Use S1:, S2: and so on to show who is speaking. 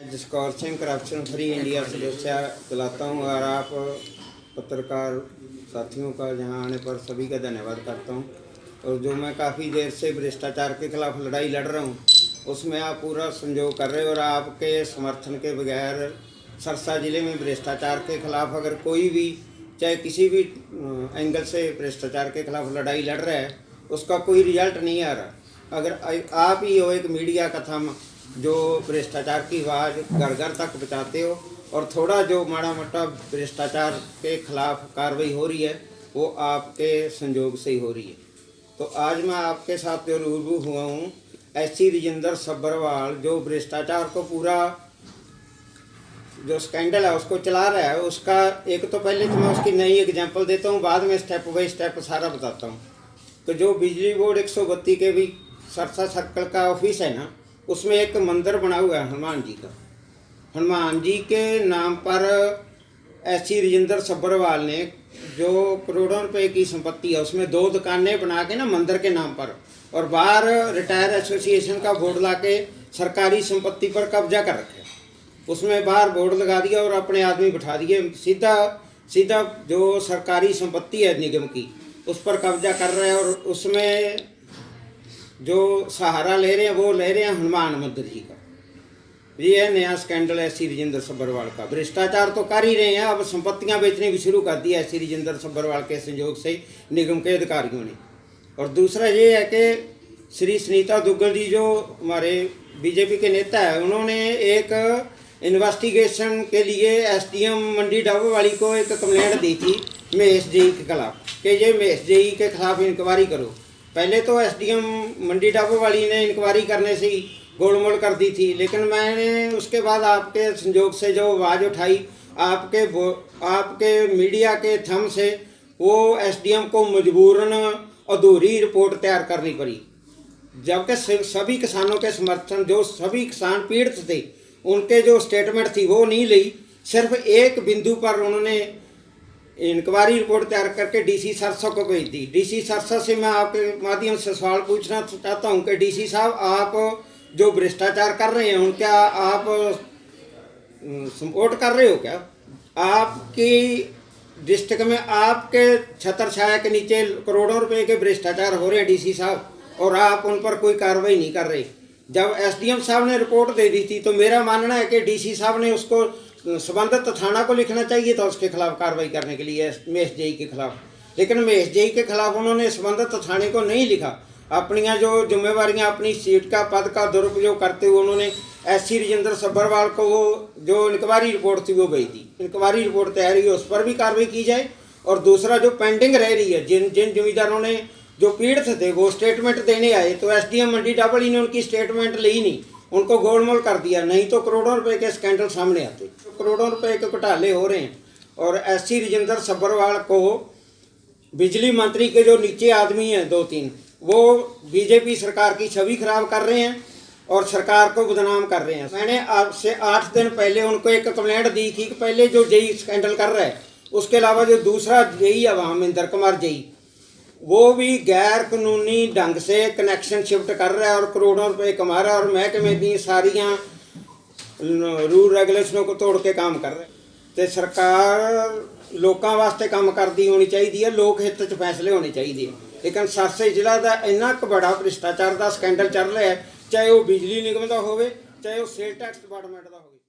S1: Jaskaur Singh corruption free India सदस्य चलाता हूँ और आप पत्रकार साथियों का यहाँ आने पर सभी का धन्यवाद करता हूँ। और जो मैं काफ़ी देर से भ्रष्टाचार के खिलाफ लड़ाई लड़ रहा हूँ उसमें आप पूरा सहयोग कर रहे हो और आपके समर्थन के बगैर सरसा ज़िले में भ्रष्टाचार के खिलाफ अगर कोई भी चाहे किसी भी एंगल से भ्रष्टाचार के खिलाफ लड़ाई लड़ रहा है उसका कोई रिजल्ट नहीं आ रहा। अगर आप ही हो एक मीडिया का थम जो भ्रष्टाचार की आवाज़ घर घर तक पहुँचाते हो और थोड़ा जो माड़ा मोटा भ्रष्टाचार के खिलाफ कार्रवाई हो रही है वो आपके संयोग से ही हो रही है। तो आज मैं आपके साथ जो रूबरू हुआ हूँ एससी राजेंद्र सब्बरवाल जो भ्रष्टाचार को पूरा जो स्कैंडल है उसको चला रहा है उसका एक तो पहले तो मैं उसकी नई एग्जांपल देता हूँ, बाद में स्टेप बाई स्टेप सारा बताता हूँ। तो जो बिजली बोर्ड 132 के भी सरसा सर्कल का ऑफिस है ना, उसमें एक मंदिर बना हुआ है हनुमान जी का। हनुमान जी के नाम पर एससी राजेंद्र सब्बरवाल ने जो करोड़ों रुपए की संपत्ति है उसमें 2 दुकानें बना के ना मंदिर के नाम पर और बाहर रिटायर एसोसिएशन का बोर्ड ला के सरकारी संपत्ति पर कब्जा कर रखे। उसमें बाहर बोर्ड लगा दिया और अपने आदमी बिठा दिए, सीधा सीधा जो सरकारी संपत्ति है निगम की उस पर कब्जा कर रहे हैं और उसमें जो सहारा ले रहे हैं वो ले रहे हैं हनुमान मंदिर जी का। ये है नया स्कैंडल एससी राजेंद्र सब्बरवाल का। भ्रष्टाचार तो कर ही रहे हैं, अब संपत्तियां बेचनी भी शुरू कर दी है एससी राजेंद्र सब्बरवाल के संयोग से निगम के अधिकारियों ने। और दूसरा ये है कि श्री सुनीता दुग्गल जी जो हमारे बीजेपी के नेता है उन्होंने एक इन्वेस्टिगेशन के लिए एसडीएम मंडी डबवाली को एक कंप्लेंट दी थी महेश जी के खिलाफ कि ये महेश जी के खिलाफ इंक्वायरी करो। पहले तो एसडीएम मंडी डबवाली ने इंक्वायरी करने से ही गोलमोल कर दी थी, लेकिन मैंने उसके बाद आपके संयोग से जो आवाज़ उठाई आपके मीडिया के थम से वो एसडीएम को मजबूरन अधूरी रिपोर्ट तैयार करनी पड़ी। जबकि सभी किसानों के समर्थन जो सभी किसान पीड़ित थे उनके जो स्टेटमेंट थी वो नहीं ली, सिर्फ एक बिंदु पर उन्होंने इंक्वायरी रिपोर्ट तैयार करके डीसी सरसा को भेज दी। डीसी सरसा से मैं आपके माध्यम से सवाल पूछना चाहता हूं कि डीसी साहब आप जो भ्रष्टाचार कर रहे हैं उनका आप सपोर्ट कर रहे हो क्या? आपकी डिस्ट्रिक्ट में आपके छत्र छाया के नीचे करोड़ों रुपए के भ्रष्टाचार हो रहे हैं डीसी साहब और आप उन पर कोई कार्रवाई नहीं कर रहे। जब एसडीएम साहब ने रिपोर्ट दे दी थी तो मेरा मानना है कि डीसी साहब ने उसको संबंधित थाना को लिखना चाहिए था उसके खिलाफ कार्रवाई करने के लिए महेश जी के खिलाफ, लेकिन महेश जी के खिलाफ उन्होंने संबंधित थाने को नहीं लिखा। अपनी जो जिम्मेवारियां अपनी सीट का पद का दुरुपयोग करते हुए उन्होंने एससी राजेंद्र सब्बरवाल को वो जो इंक्वायरी रिपोर्ट थी वो भेज दी। इंक्वायरी रिपोर्ट तैयार हुई उस पर भी कार्रवाई की जाए। और दूसरा जो पेंडिंग रह रही है जिन जमींदारों ने जो पीड़ित थे वो स्टेटमेंट देने आए तो एसडीएम मंडी डबल ने उनकी स्टेटमेंट ली नहीं, उनको गोलमोल कर दिया, नहीं तो करोड़ों रुपए के स्कैंडल सामने आते। करोड़ों रुपए के घोटाले हो रहे हैं और एससी राजेंद्र सब्बरवाल को बिजली मंत्री के जो नीचे आदमी हैं 2-3 वो बीजेपी सरकार की छवि खराब कर रहे हैं और सरकार को बदनाम कर रहे हैं। मैंने आपसे 8 दिन पहले उनको एक कंप्लेंट दी थी कि पहले जो जेई स्कैंडल कर रहा है उसके अलावा जो दूसरा जेई है वहाँ महेंद्र कुमार जेई वो भी गैर कानूनी ढंग से कनेक्शन शिफ्ट कर रहा है और करोड़ों रुपए कमा रहा है और महकमे की सारियां रूल रेगुलेशनों को तोड़ के काम कर रहे हैं। तो सरकार लोगों वास्ते काम करती होनी चाहिए है, लोक हित च फैसले होने चाहिए। लेकिन सरसा जिला का इन्ना क बड़ा भ्रष्टाचार का स्कैंडल चल रहा है, चाहे वो बिजली निगम का हो चाहे वो सेल टैक्स डिपार्टमेंट का हो।